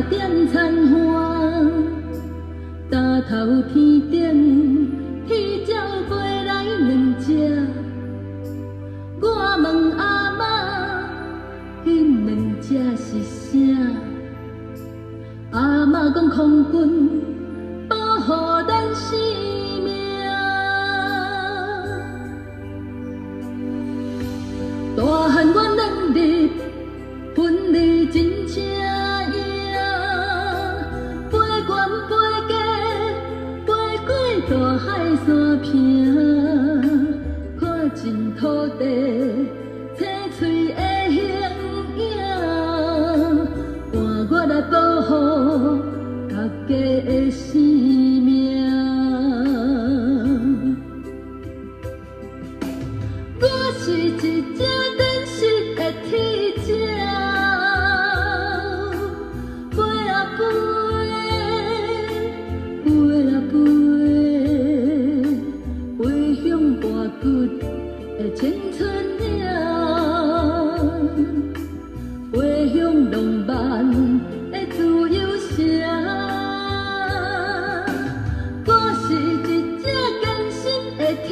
点残花，担头天顶，天鸟飞来两只。我问阿嬷，迄两只是啥？阿嬷讲空军保护咱生命，大汉我两日分离真正赢，飞悬飞低，飞过大海山坪，看尽土地青翠的形影，换我来保护大家的生命。我是一只真实的天鸟，飞啊飞，飞啊飞，飞向大骨的青春岭，飞向浪漫的自由城。我是一只艰辛的天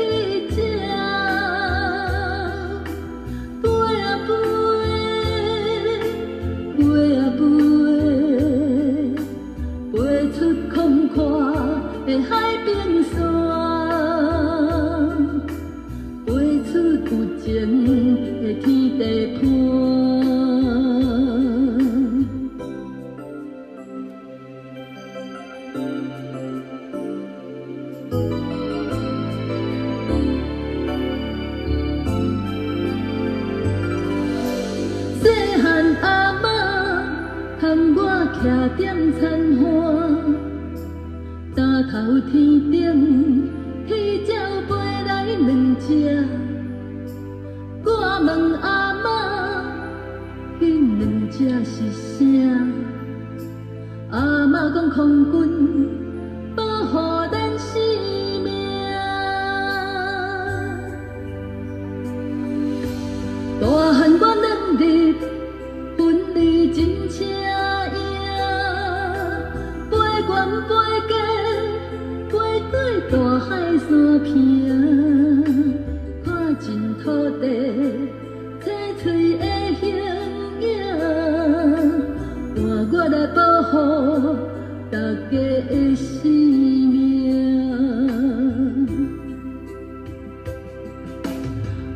鸟，飞啊飞，飞啊飞，飞出空旷的海边山，飞出有情的天地伴。细汉阿嬷牵我徛踮田花，担头天顶，天鸟飞来两只。我问阿嬷，迄两只是啥？阿嬷讲空军保护咱生命，大汉我两日分离真正赢，飞悬飞低，飞过大海山坪，看尽土地青翠的形影，换我来保护大家的生命。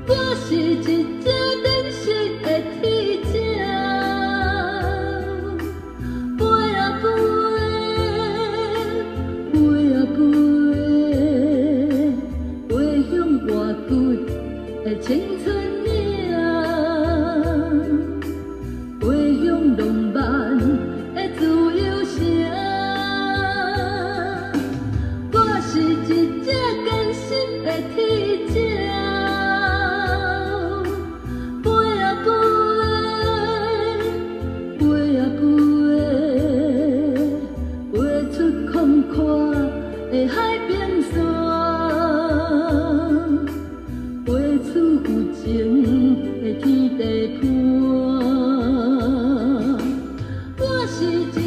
我是一只真实的天鸟，飞啊飞，飞啊飞，飞向大骨的青春岭，飞向浪漫的自由城。我是一只艰辛的天鸟，飞啊飞，飞啊飞，飞出空旷的海边山，飞出有情的天地伴。我是一